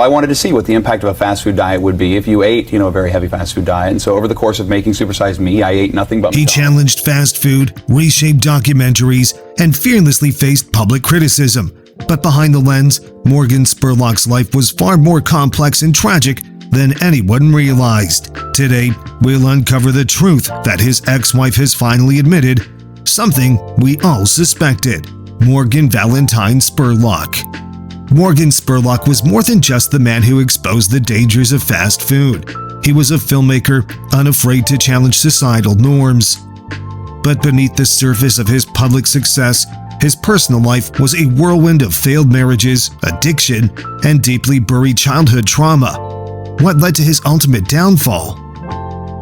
I wanted to see what the impact of a fast food diet would be if you ate, a very heavy fast food diet. And so over the course of making Supersize Me, I ate nothing but He McDonald's. challenged fast food, reshaped documentaries, and fearlessly faced public criticism. But behind the lens, Morgan Spurlock's life was far more complex and tragic than anyone realized. Today, we'll uncover the truth that his ex-wife has finally admitted, something we all suspected. Morgan Valentine Spurlock. Morgan Spurlock was more than just the man who exposed the dangers of fast food. He was a filmmaker, unafraid to challenge societal norms. But beneath the surface of his public success, his personal life was a whirlwind of failed marriages, addiction, and deeply buried childhood trauma. What led to his ultimate downfall?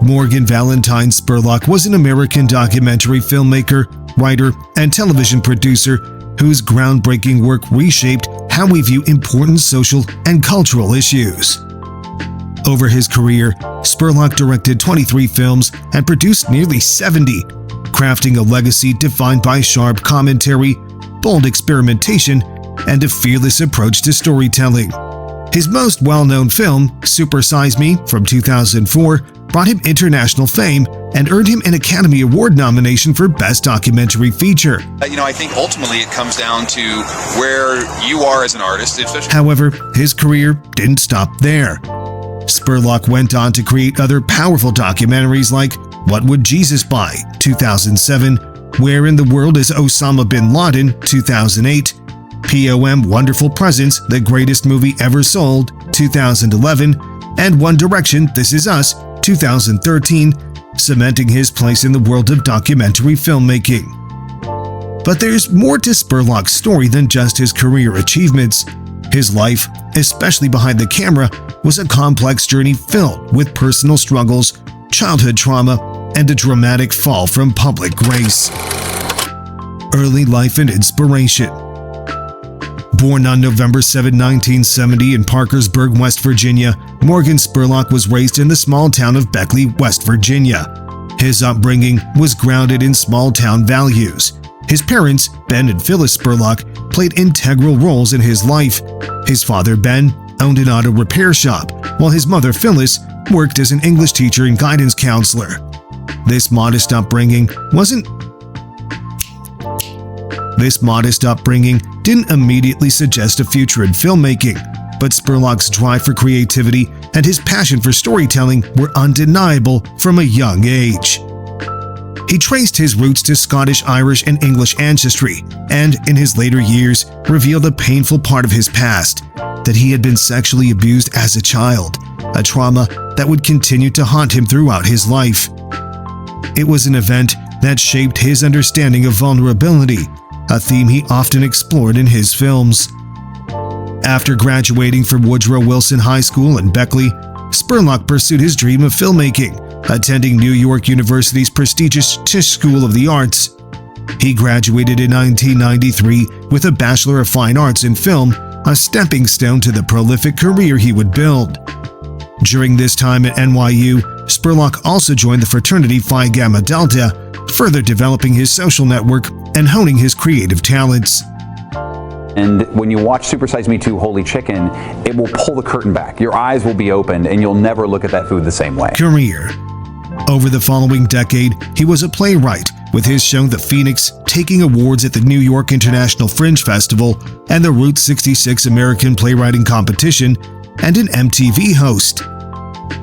Morgan Valentine Spurlock was an American documentary filmmaker, writer, and television producer whose groundbreaking work reshaped how we view important social and cultural issues. Over his career, Spurlock directed 23 films and produced nearly 70, crafting a legacy defined by sharp commentary, bold experimentation, and a fearless approach to storytelling. His most well-known film, Supersize Me from 2004, brought him international fame and earned him an Academy Award nomination for Best Documentary Feature. I think ultimately it comes down to where you are as an artist. However, his career didn't stop there. Spurlock went on to create other powerful documentaries like What Would Jesus Buy? 2007, Where in the World is Osama Bin Laden? 2008, POM Wonderful Presents, The Greatest Movie Ever Sold, 2011, and One Direction, This Is Us, 2013, cementing his place in the world of documentary filmmaking. But there's more to Spurlock's story than just his career achievements. His life, especially behind the camera, was a complex journey filled with personal struggles, childhood trauma, and a dramatic fall from public grace. Early life and inspiration. Born on November 7, 1970 in Parkersburg, West Virginia, Morgan Spurlock was raised in the small town of Beckley, West Virginia. His upbringing was grounded in small-town values. His parents, Ben and Phyllis Spurlock, played integral roles in his life. His father, Ben, owned an auto repair shop, while his mother, Phyllis, worked as an English teacher and guidance counselor. This modest upbringing didn't immediately suggest a future in filmmaking, but Spurlock's drive for creativity and his passion for storytelling were undeniable from a young age. He traced his roots to Scottish, Irish, and English ancestry, and in his later years revealed a painful part of his past, that he had been sexually abused as a child, a trauma that would continue to haunt him throughout his life. It was an event that shaped his understanding of vulnerability, a theme he often explored in his films. After graduating from Woodrow Wilson High School in Beckley, Spurlock pursued his dream of filmmaking, attending New York University's prestigious Tisch School of the Arts. He graduated in 1993 with a Bachelor of Fine Arts in Film, a stepping stone to the prolific career he would build. During this time at NYU, Spurlock also joined the fraternity Phi Gamma Delta, further developing his social network and honing his creative talents. And when you watch Supersize Me 2 Holy Chicken, it will pull the curtain back. Your eyes will be opened and you'll never look at that food the same way. Career. Over the following decade, he was a playwright, with his show The Phoenix taking awards at the New York International Fringe Festival and the Route 66 American Playwriting Competition, and an MTV host.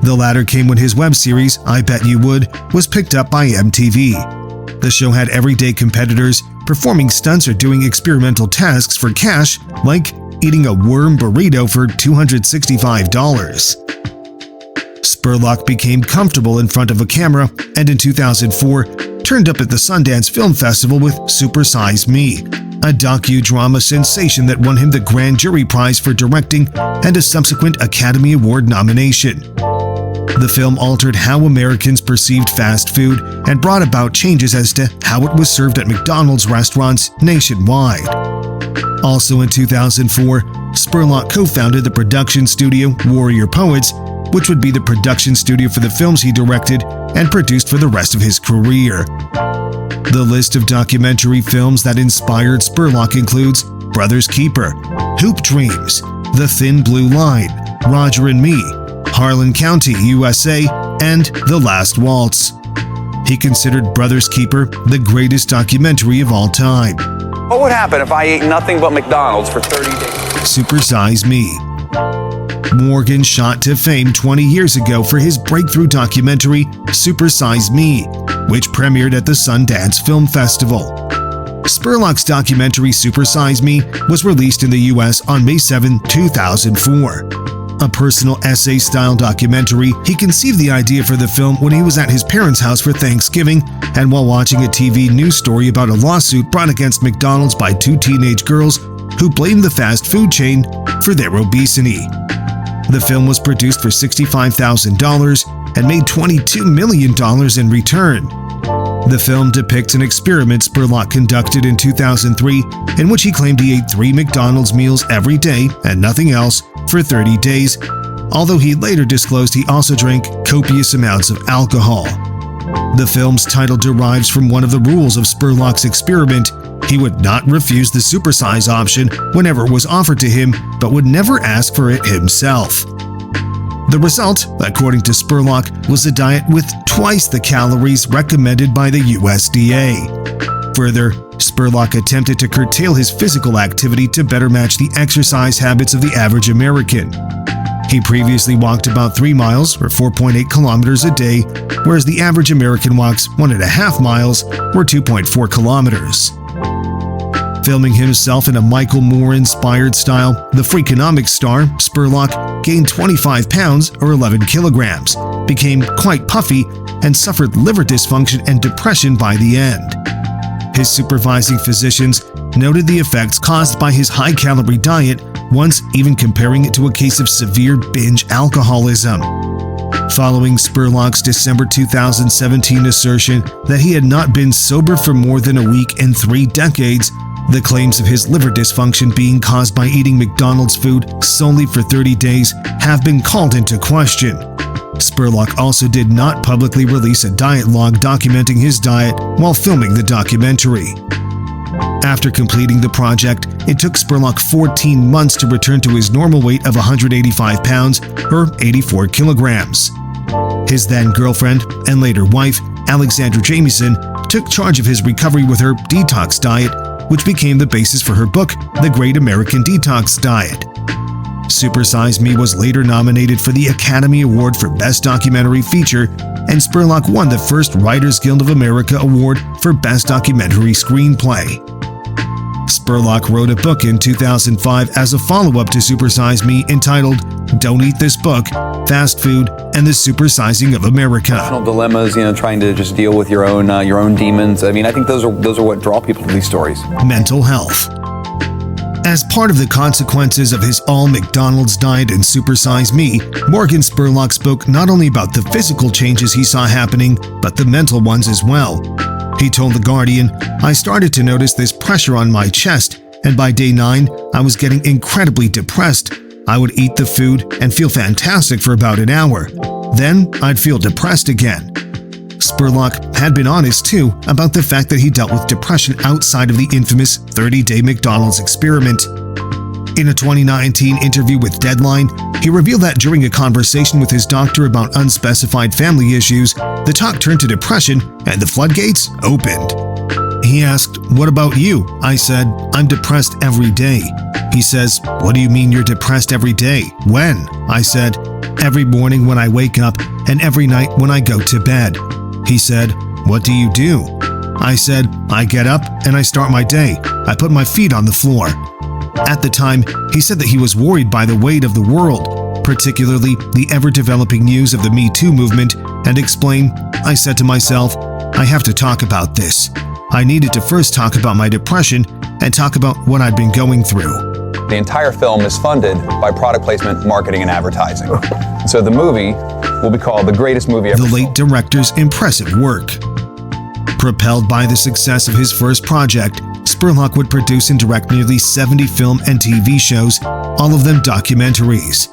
The latter came when his web series, I Bet You Would, was picked up by MTV. The show had everyday competitors performing stunts or doing experimental tasks for cash, like eating a worm burrito for $265. Spurlock became comfortable in front of a camera and in 2004 turned up at the Sundance Film Festival with Supersize Me, a docudrama sensation that won him the Grand Jury Prize for directing and a subsequent Academy Award nomination. The film altered how Americans perceived fast food and brought about changes as to how it was served at McDonald's restaurants nationwide. Also in 2004, Spurlock co-founded the production studio Warrior Poets, which would be the production studio for the films he directed and produced for the rest of his career. The list of documentary films that inspired Spurlock includes Brother's Keeper, Hoop Dreams, The Thin Blue Line, Roger and Me, Harlan County, USA, and The Last Waltz. He considered Brother's Keeper the greatest documentary of all time. What would happen if I ate nothing but McDonald's for 30 days? Super Size Me. Morgan shot to fame 20 years ago for his breakthrough documentary, Super Size Me, which premiered at the Sundance Film Festival. Spurlock's documentary Super Size Me was released in the US on May 7, 2004. A personal essay-style documentary, he conceived the idea for the film when he was at his parents' house for Thanksgiving and while watching a TV news story about a lawsuit brought against McDonald's by two teenage girls who blamed the fast food chain for their obesity. The film was produced for $65,000 and made $22 million in return. The film depicts an experiment Spurlock conducted in 2003 in which he claimed he ate 3 McDonald's meals every day and nothing else for 30 days, although he later disclosed he also drank copious amounts of alcohol. The film's title derives from one of the rules of Spurlock's experiment. He would not refuse the supersize option whenever it was offered to him, but would never ask for it himself. The result, according to Spurlock, was a diet with twice the calories recommended by the USDA. Further, Spurlock attempted to curtail his physical activity to better match the exercise habits of the average American. He previously walked about 3 miles or 4.8 kilometers a day, whereas the average American walks 1.5 miles or 2.4 kilometers. Filming himself in a Michael Moore-inspired style, the Freakonomics star, Spurlock, gained 25 pounds or 11 kilograms, became quite puffy, and suffered liver dysfunction and depression by the end. His supervising physicians noted the effects caused by his high-calorie diet, once even comparing it to a case of severe binge alcoholism. Following Spurlock's December 2017 assertion that he had not been sober for more than a week in 3 decades, the claims of his liver dysfunction being caused by eating McDonald's food solely for 30 days have been called into question. Spurlock also did not publicly release a diet log documenting his diet while filming the documentary. After completing the project, it took Spurlock 14 months to return to his normal weight of 185 pounds or 84 kilograms. His then-girlfriend and later wife, Alexandra Jamieson, took charge of his recovery with her detox diet, which became the basis for her book, The Great American Detox Diet. Super Size Me was later nominated for the Academy Award for Best Documentary Feature, and Spurlock won the first Writers Guild of America Award for Best Documentary Screenplay. Spurlock wrote a book in 2005 as a follow-up to Super Size Me entitled Don't Eat This Book, Fast Food and the Supersizing of America. Personal dilemmas, trying to just deal with your own demons. I mean, I think those are what draw people to these stories. Mental health. As part of the consequences of his all-McDonald's diet and Super Size Me, Morgan Spurlock spoke not only about the physical changes he saw happening, but the mental ones as well. He told The Guardian, "I started to notice this pressure on my chest, and by day 9, I was getting incredibly depressed. I would eat the food and feel fantastic for about an hour. Then I'd feel depressed again." Spurlock had been honest, too, about the fact that he dealt with depression outside of the infamous 30-day McDonald's experiment. In a 2019 interview with Deadline, he revealed that during a conversation with his doctor about unspecified family issues, the talk turned to depression and the floodgates opened. He asked, "What about you?" I said, "I'm depressed every day." He says, "What do you mean you're depressed every day? When?" I said, "Every morning when I wake up and every night when I go to bed." He said, "What do you do?" I said, "I get up and I start my day. I put my feet on the floor." At the time, he said that he was worried by the weight of the world, particularly the ever-developing news of the Me Too movement, and explained, "I said to myself, I have to talk about this. I needed to first talk about my depression and talk about what I'd been going through." The entire film is funded by product placement, marketing, and advertising. So the movie will be called the greatest movie ever. The late director's impressive work. Propelled by the success of his first project, Spurlock would produce and direct nearly 70 film and TV shows, all of them documentaries.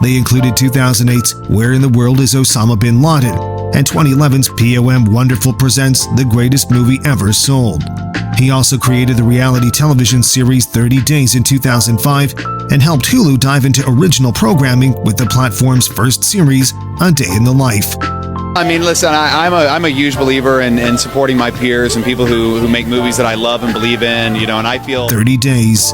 They included 2008's Where in the World is Osama bin Laden and 2011's POM Wonderful presents The Greatest Movie Ever Sold. He also created the reality television series 30 Days in 2005 and helped Hulu dive into original programming with the platform's first series, A Day in the Life. I mean, listen, I'm a huge believer in supporting my peers and people who make movies that I love and believe in, and I feel 30 Days.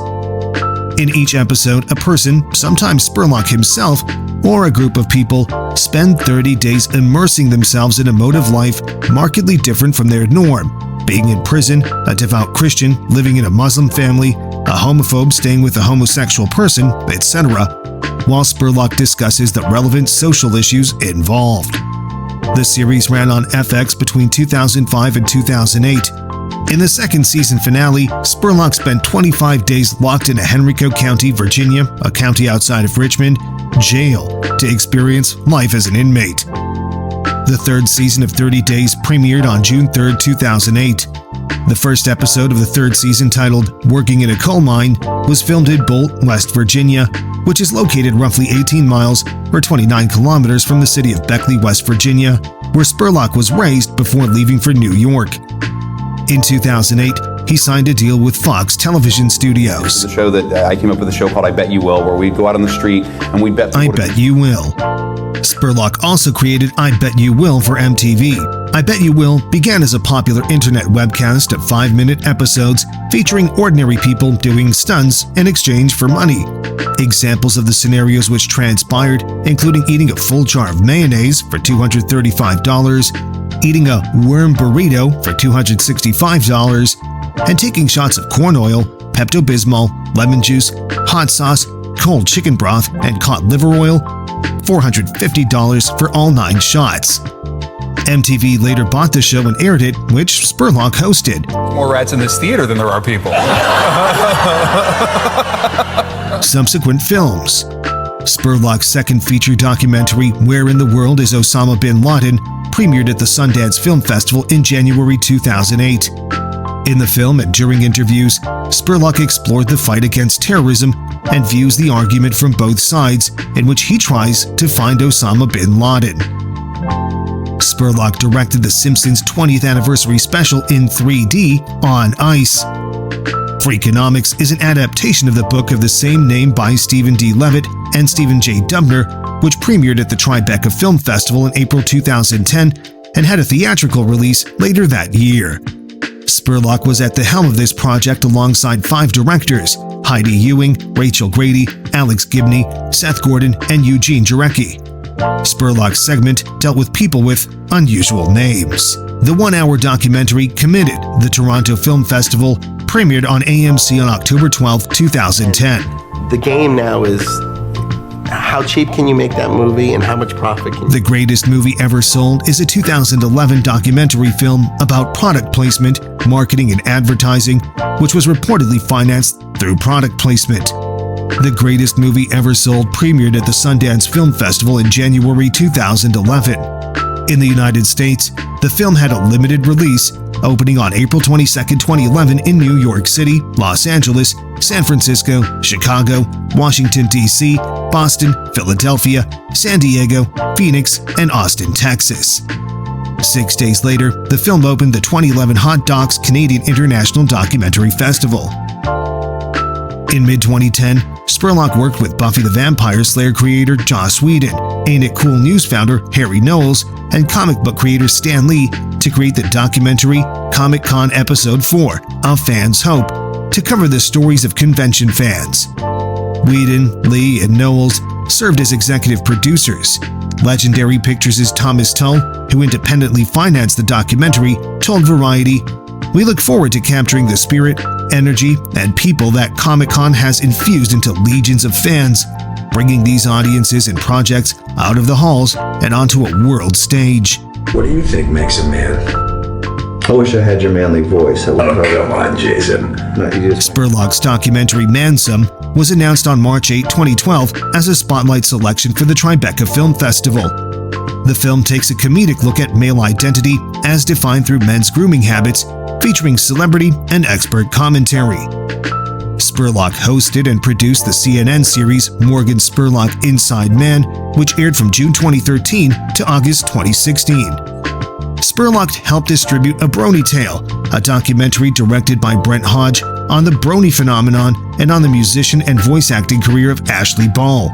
In each episode, a person, sometimes Spurlock himself, or a group of people, spend 30 days immersing themselves in a mode of life markedly different from their norm, being in prison, a devout Christian living in a Muslim family, a homophobe staying with a homosexual person, etc., while Spurlock discusses the relevant social issues involved. The series ran on FX between 2005 and 2008. In the second season finale, Spurlock spent 25 days locked in a Henrico County, Virginia, a county outside of Richmond, jail to experience life as an inmate. The third season of 30 Days premiered on June 3, 2008. The first episode of the third season, titled Working in a Coal Mine, was filmed in Bolt, West Virginia, which is located roughly 18 miles or 29 kilometers from the city of Beckley, West Virginia, where Spurlock was raised before leaving for New York. In 2008, he signed a deal with Fox Television Studios. The show that I came up with a show called I Bet You Will, where we'd go out on the street and we'd bet. I Bet You Will. Spurlock also created I Bet You Will for MTV. I Bet You Will began as a popular internet webcast of 5-minute episodes featuring ordinary people doing stunts in exchange for money. Examples of the scenarios which transpired including eating a full jar of mayonnaise for $235, eating a worm burrito for $265, and taking shots of corn oil, Pepto-Bismol, lemon juice, hot sauce, cold chicken broth, and cod liver oil, $450 for all 9 shots. MTV later bought the show and aired it, which Spurlock hosted. More rats in this theater than there are people. Subsequent films. Spurlock's second feature documentary, Where in the World is Osama bin Laden, premiered at the Sundance Film Festival in January 2008. In the film and during interviews, Spurlock explored the fight against terrorism and views the argument from both sides, in which he tries to find Osama bin Laden. Spurlock directed The Simpsons' 20th anniversary special in 3D, On Ice. Freakonomics is an adaptation of the book of the same name by Stephen D. Levitt and Stephen J. Dubner, which premiered at the Tribeca Film Festival in April 2010 and had a theatrical release later that year. Spurlock was at the helm of this project alongside 5 directors: Heidi Ewing, Rachel Grady, Alex Gibney, Seth Gordon, and Eugene Jarecki. Spurlock's segment dealt with people with unusual names. The 1-hour documentary, Committed, the Toronto Film Festival, premiered on AMC on October 12, 2010. The game now is how cheap can you make that movie and how much profit can you... The Greatest Movie Ever Sold is a 2011 documentary film about product placement, marketing, and advertising, which was reportedly financed through product placement. The Greatest Movie Ever Sold premiered at the Sundance Film Festival in January 2011. In the United States, the film had a limited release, opening on April 22, 2011 in New York City, Los Angeles, San Francisco, Chicago, Washington, D.C., Boston, Philadelphia, San Diego, Phoenix, and Austin, Texas. 6 days later, the film opened the 2011 Hot Docs Canadian International Documentary Festival. In mid-2010, Spurlock worked with Buffy the Vampire Slayer creator Joss Whedon, Ain't It Cool News founder Harry Knowles, and comic book creator Stan Lee to create the documentary Comic-Con Episode 4, A Fan's Hope, to cover the stories of convention fans. Whedon, Lee, and Knowles served as executive producers. Legendary Pictures' Thomas Tull, who independently financed the documentary, told Variety, "We look forward to capturing the spirit, energy, and people that Comic-Con has infused into legions of fans, bringing these audiences and projects out of the halls and onto a world stage." What do you think makes a man? I wish I had your manly voice. Oh, come on, Jason. No, you just... Spurlock's documentary Mansome was announced on March 8, 2012 as a spotlight selection for the Tribeca Film Festival. The film takes a comedic look at male identity as defined through men's grooming habits, featuring celebrity and expert commentary. Spurlock hosted and produced the CNN series Morgan Spurlock Inside Man, which aired from June 2013 to August 2016. Spurlock helped distribute A Brony Tale, a documentary directed by Brent Hodge on the Brony phenomenon and on the musician and voice acting career of Ashley Ball.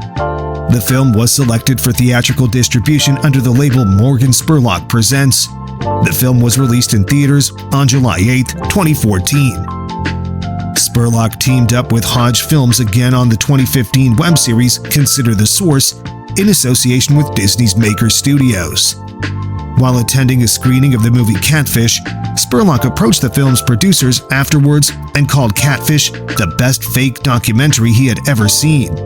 The film was selected for theatrical distribution under the label Morgan Spurlock Presents. The film was released in theaters on July 8, 2014. Spurlock teamed up with Hodge Films again on the 2015 web series Consider the Source in association with Disney's Maker Studios. While attending a screening of the movie Catfish, Spurlock approached the film's producers afterwards and called Catfish the best fake documentary he had ever seen.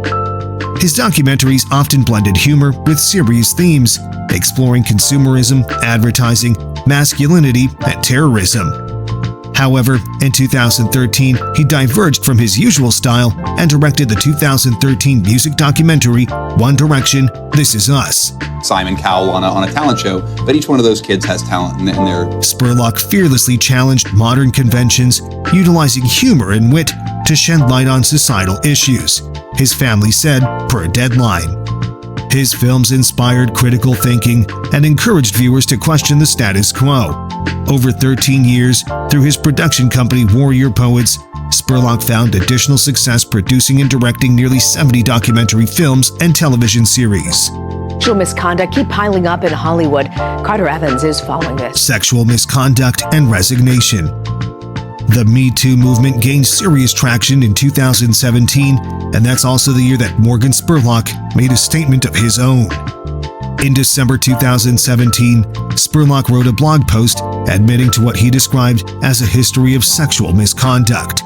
His documentaries often blended humor with serious themes, exploring consumerism, advertising, masculinity, and terrorism. However, in 2013, he diverged from his usual style and directed the 2013 music documentary One Direction, This Is Us. Simon Cowell on a talent show, but each one of those kids has talent in their... Spurlock fearlessly challenged modern conventions, utilizing humor and wit to shed light on societal issues, his family said per Deadline. His films inspired critical thinking and encouraged viewers to question the status quo. Over 13 years, through his production company Warrior Poets, Spurlock found additional success producing and directing nearly 70 documentary films and television series. Sexual misconduct keep piling up in Hollywood. Carter Evans is following this. Sexual misconduct and resignation. The Me Too movement gained serious traction in 2017, and that's also the year that Morgan Spurlock made a statement of his own. In December 2017, Spurlock wrote a blog post admitting to what he described as a history of sexual misconduct.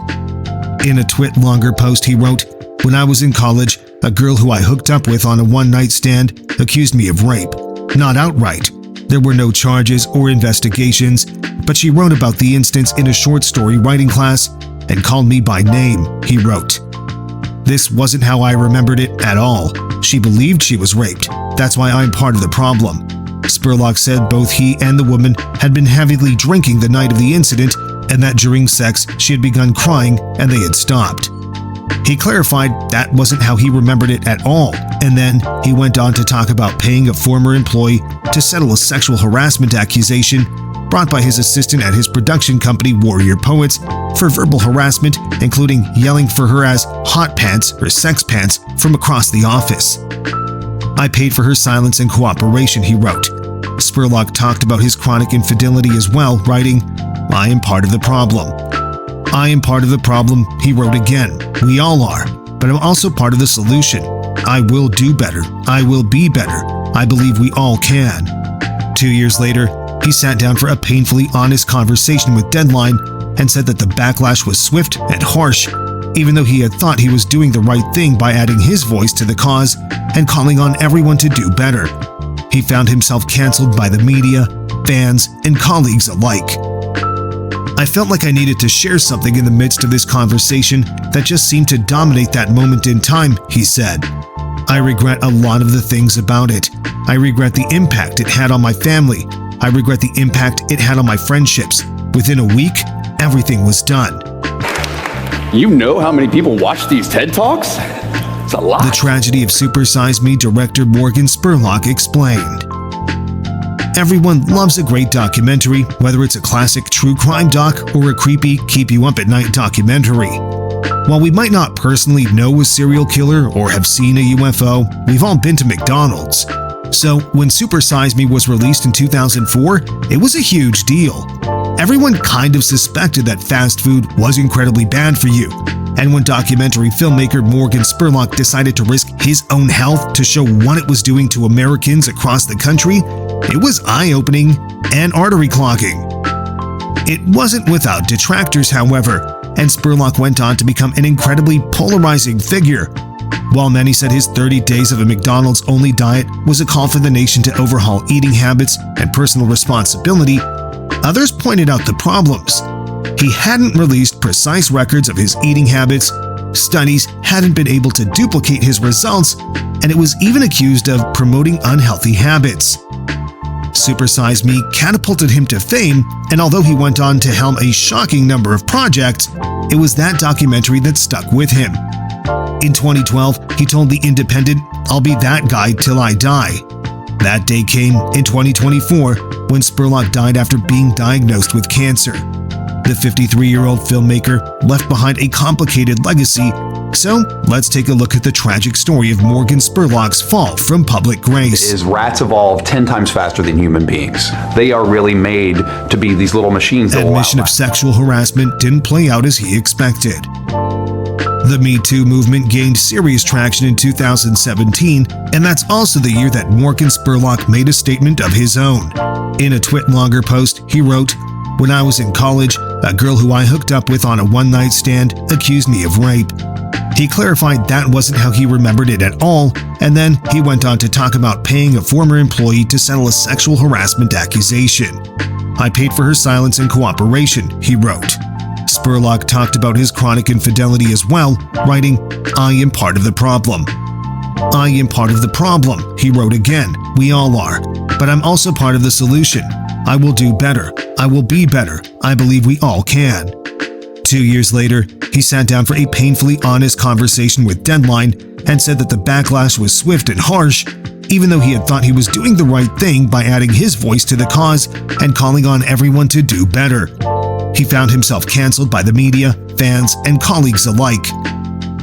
In a twit-longer post, he wrote, "When I was in college, a girl who I hooked up with on a one-night stand accused me of rape. Not outright. There were no charges or investigations, but she wrote about the instance in a short story writing class and called me by name," he wrote. "This wasn't how I remembered it at all. She believed she was raped. That's why I'm part of the problem." Spurlock said both he and the woman had been heavily drinking the night of the incident and that during sex she had begun crying and they had stopped. He clarified that wasn't how he remembered it at all, and then he went on to talk about paying a former employee to settle a sexual harassment accusation brought by his assistant at his production company Warrior Poets for verbal harassment, including yelling for her as hot pants or sex pants from across the office. "I paid for her silence and cooperation," he wrote. Spurlock talked about his chronic infidelity as well, writing, "I am part of the problem. I am part of the problem," he wrote again. "We all are, but I'm also part of the solution. I will do better. I will be better. I believe we all can." 2 years later, he sat down for a painfully honest conversation with Deadline and said that the backlash was swift and harsh, even though he had thought he was doing the right thing by adding his voice to the cause and calling on everyone to do better. He found himself canceled by the media, fans, and colleagues alike. "I felt like I needed to share something in the midst of this conversation that just seemed to dominate that moment in time," he said. "I regret a lot of the things about it. I regret the impact it had on my family. I regret the impact it had on my friendships. Within a week, everything was done." You know how many people watch these TED Talks? It's a lot. The tragedy of Super Size Me director Morgan Spurlock explained. Everyone loves a great documentary, whether it's a classic true crime doc or a creepy, keep-you-up-at-night documentary. While we might not personally know a serial killer or have seen a UFO, we've all been to McDonald's. So when Super Size Me was released in 2004, it was a huge deal. Everyone kind of suspected that fast food was incredibly bad for you. And when documentary filmmaker Morgan Spurlock decided to risk his own health to show what it was doing to Americans across the country, it was eye-opening and artery clogging. It wasn't without detractors, however, and Spurlock went on to become an incredibly polarizing figure. While many said his 30 days of a McDonald's-only diet was a call for the nation to overhaul eating habits and personal responsibility, others pointed out the problems. He hadn't released precise records of his eating habits, studies hadn't been able to duplicate his results, and it was even accused of promoting unhealthy habits. Super Size Me catapulted him to fame, and although he went on to helm a shocking number of projects, it was that documentary that stuck with him. In 2012, he told The Independent, "I'll be that guy till I die." That day came in 2024, when Spurlock died after being diagnosed with cancer. The 53-year-old filmmaker left behind a complicated legacy, so let's take a look at the tragic story of Morgan Spurlock's fall from public grace. Rats evolve 10 times faster than human beings. They are really made to be these little machines that will Admission of sexual harassment didn't play out as he expected. The Me Too movement gained serious traction in 2017, and that's also the year that Morgan Spurlock made a statement of his own. In a Twitlonger post, he wrote, "When I was in college, a girl who I hooked up with on a one-night stand accused me of rape." He clarified that wasn't how he remembered it at all, and then he went on to talk about paying a former employee to settle a sexual harassment accusation. "I paid for her silence and cooperation," he wrote. Spurlock talked about his chronic infidelity as well, writing, "I am part of the problem." "I am part of the problem," he wrote again. "We all are. But I'm also part of the solution. I will do better. I will be better. I believe we all can." 2 years later, he sat down for a painfully honest conversation with Deadline and said that the backlash was swift and harsh, even though he had thought he was doing the right thing by adding his voice to the cause and calling on everyone to do better. He found himself canceled by the media, fans, and colleagues alike.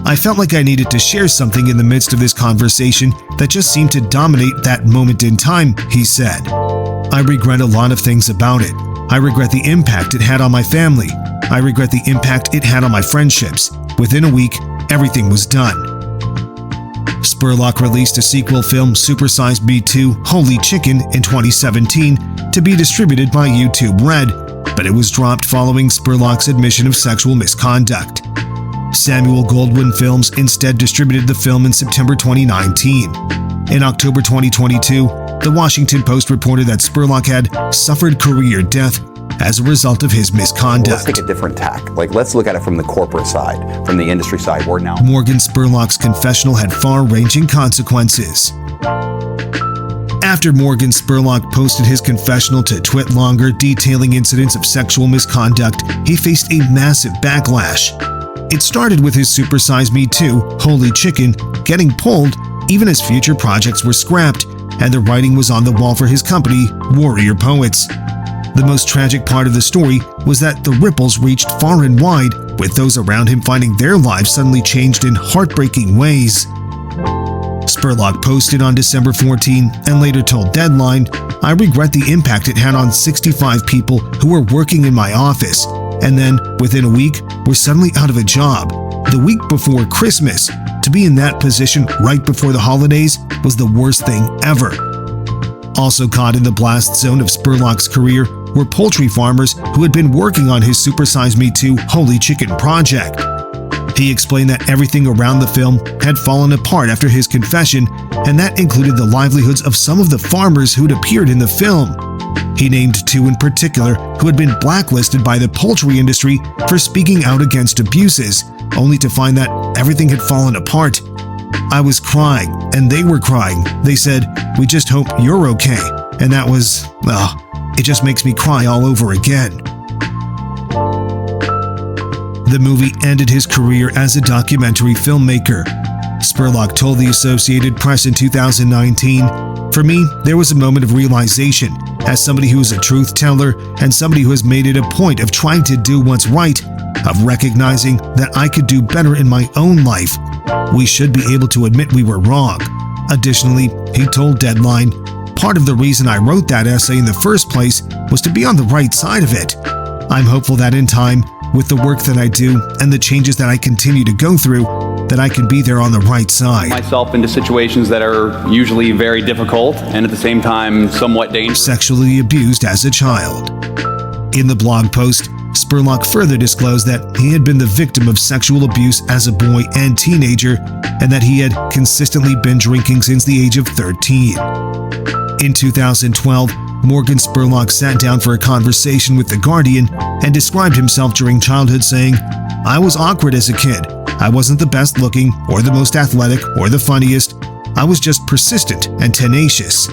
"I felt like I needed to share something in the midst of this conversation that just seemed to dominate that moment in time," he said. "I regret a lot of things about it. I regret the impact it had on my family. I regret the impact it had on my friendships. Within a week, everything was done." Spurlock released a sequel film, Supersize Me 2 Holy Chicken, in 2017 to be distributed by YouTube Red, but it was dropped following Spurlock's admission of sexual misconduct. Samuel Goldwyn Films instead distributed the film in September 2019. In October 2022, The Washington Post reported that Spurlock had suffered career death as a result of his misconduct. Let's take a different tack. Let's look at it from the corporate side, from the industry side. We're now. Morgan Spurlock's confessional had far-ranging consequences. After Morgan Spurlock posted his confessional to Twitlonger detailing incidents of sexual misconduct, he faced a massive backlash. It started with his Supersize Me 2 Holy Chicken getting pulled even as future projects were scrapped, and the writing was on the wall for his company, Warrior Poets. The most tragic part of the story was that the ripples reached far and wide, with those around him finding their lives suddenly changed in heartbreaking ways. Spurlock posted on December 14 and later told Deadline, "I regret the impact it had on 65 people who were working in my office, and then, within a week, were suddenly out of a job. The week before Christmas. To be in that position right before the holidays was the worst thing ever." Also caught in the blast zone of Spurlock's career were poultry farmers who had been working on his Supersize Me 2 Holy Chicken project. He explained that everything around the film had fallen apart after his confession, and that included the livelihoods of some of the farmers who'd appeared in the film. He named 2 in particular who had been blacklisted by the poultry industry for speaking out against abuses, only to find that everything had fallen apart. "I was crying, and they were crying. They said, 'We just hope you're okay.' And that was, well, it just makes me cry all over again." The movie ended his career as a documentary filmmaker. Spurlock told the Associated Press in 2019, "For me, there was a moment of realization, as somebody who is a truth teller and somebody who has made it a point of trying to do what's right, of recognizing that I could do better in my own life. We should be able to admit we were wrong." Additionally, he told Deadline, "Part of the reason I wrote that essay in the first place was to be on the right side of it. I'm hopeful that in time, with the work that I do and the changes that I continue to go through, that I can be there on the right side." Myself into situations that are usually very difficult and at the same time somewhat dangerous. Sexually abused as a child. In the blog post, Spurlock further disclosed that he had been the victim of sexual abuse as a boy and teenager, and that he had consistently been drinking since the age of 13. In 2012, Morgan Spurlock sat down for a conversation with The Guardian and described himself during childhood saying, "I was awkward as a kid. I wasn't the best looking, or the most athletic, or the funniest. I was just persistent and tenacious."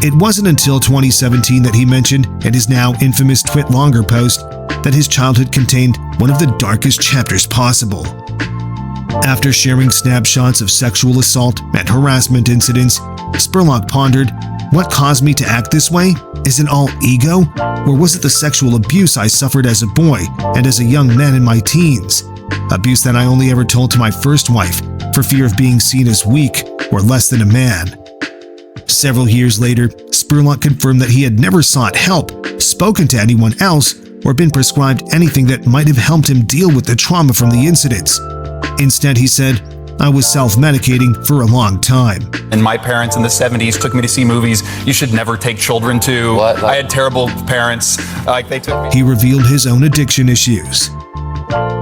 It wasn't until 2017 that he mentioned in his now infamous Twitlonger post that his childhood contained one of the darkest chapters possible. After sharing snapshots of sexual assault and harassment incidents, Spurlock pondered, "What caused me to act this way? Is it all ego? Or was it the sexual abuse I suffered as a boy and as a young man in my teens? Abuse that I only ever told to my first wife for fear of being seen as weak or less than a man. Several years later, Spurlock confirmed that he had never sought help, spoken to anyone else, or been prescribed anything that might have helped him deal with the trauma from the incidents. Instead, he said, "I was self-medicating for a long time." And my parents in the 70s took me to see movies you should never take children to. What? I had terrible parents. They took me. He revealed his own addiction issues.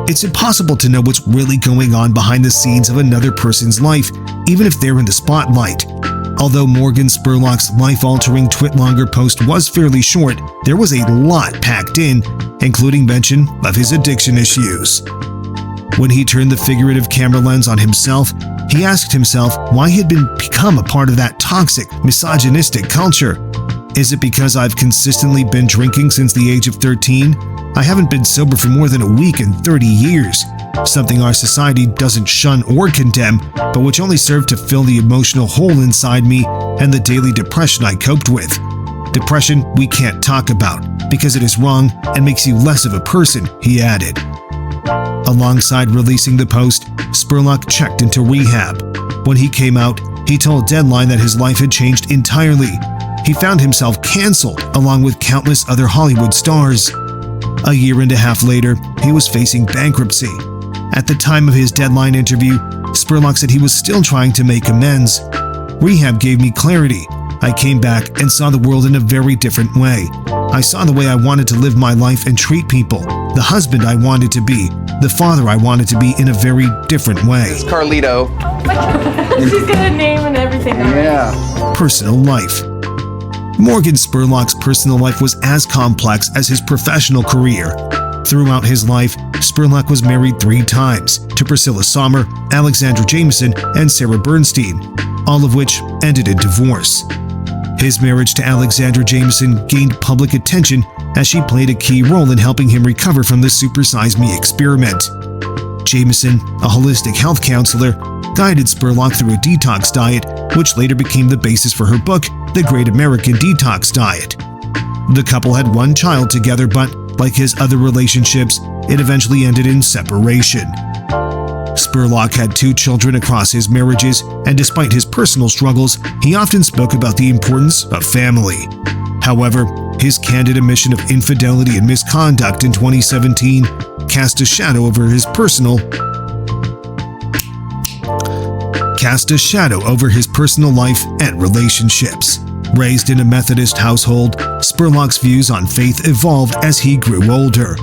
It's impossible to know what's really going on behind the scenes of another person's life, even if they're in the spotlight. Although Morgan Spurlock's life-altering Twitlonger post was fairly short, there was a lot packed in, including mention of his addiction issues. When he turned the figurative camera lens on himself, he asked himself why he had become a part of that toxic, misogynistic culture. Is it because I've consistently been drinking since the age of 13? I haven't been sober for more than a week in 30 years. Something our society doesn't shun or condemn, but which only served to fill the emotional hole inside me and the daily depression I coped with. Depression we can't talk about because it is wrong and makes you less of a person, he added. Alongside releasing the post, Spurlock checked into rehab. When he came out, he told Deadline that his life had changed entirely. He found himself canceled along with countless other Hollywood stars. A year and a half later, he was facing bankruptcy. At the time of his Deadline interview, Spurlock said he was still trying to make amends. Rehab gave me clarity. I came back and saw the world in a very different way. I saw the way I wanted to live my life and treat people, the husband I wanted to be, the father I wanted to be in a very different way. Carlito. She's got a name and everything. Yeah. Personal life. Morgan Spurlock's personal life was as complex as his professional career. Throughout his life, Spurlock was married 3 times to Priscilla Sommer, Alexandra Jameson, and Sarah Bernstein, all of which ended in divorce. His marriage to Alexandra Jameson gained public attention as she played a key role in helping him recover from the Super Size Me experiment. Jameson, a holistic health counselor, guided Spurlock through a detox diet, which later became the basis for her book, The Great American Detox Diet. The couple had 1 child together, but like his other relationships, it eventually ended in separation. Spurlock had 2 children across his marriages, and despite his personal struggles, he often spoke about the importance of family. However, his candid admission of infidelity and misconduct in 2017 cast a shadow over his personal life and relationships. Raised in a Methodist household, Spurlock's views on faith evolved as he grew older.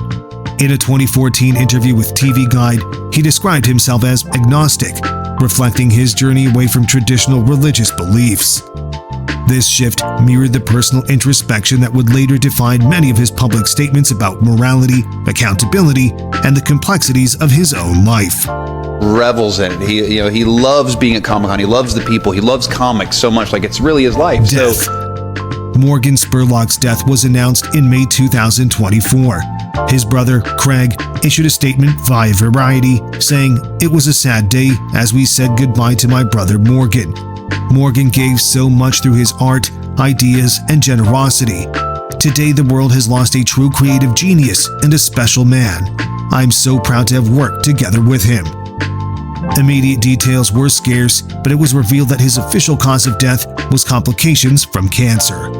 In a 2014 interview with TV Guide, he described himself as agnostic, reflecting his journey away from traditional religious beliefs. This shift mirrored the personal introspection that would later define many of his public statements about morality, accountability, and the complexities of his own life. Revels in it. He loves being at Comic-Con. He loves the people. He loves comics so much, like it's really his life. Death. Morgan Spurlock's death was announced in May 2024. His brother, Craig, issued a statement via Variety saying, "It was a sad day as we said goodbye to my brother Morgan. Morgan gave so much through his art, ideas, and generosity. Today the world has lost a true creative genius and a special man. I'm so proud to have worked together with him." Immediate details were scarce, but it was revealed that his official cause of death was complications from cancer.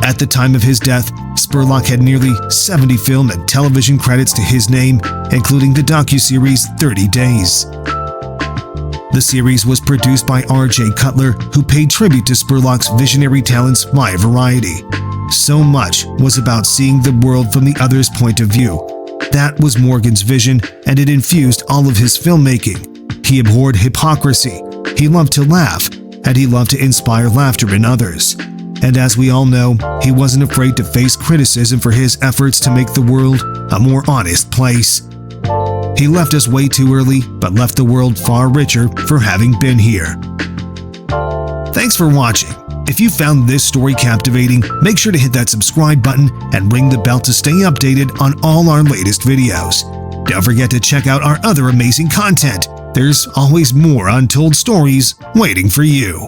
At the time of his death, Spurlock had nearly 70 film and television credits to his name, including the docuseries 30 Days. The series was produced by R.J. Cutler, who paid tribute to Spurlock's visionary talents via Variety. So much was about seeing the world from the other's point of view. That was Morgan's vision, and it infused all of his filmmaking. He abhorred hypocrisy, he loved to laugh, and he loved to inspire laughter in others. And as we all know, he wasn't afraid to face criticism for his efforts to make the world a more honest place. He left us way too early, but left the world far richer for having been here. Thanks for watching. If you found this story captivating, make sure to hit that subscribe button and ring the bell to stay updated on all our latest videos. Don't forget to check out our other amazing content. There's always more untold stories waiting for you.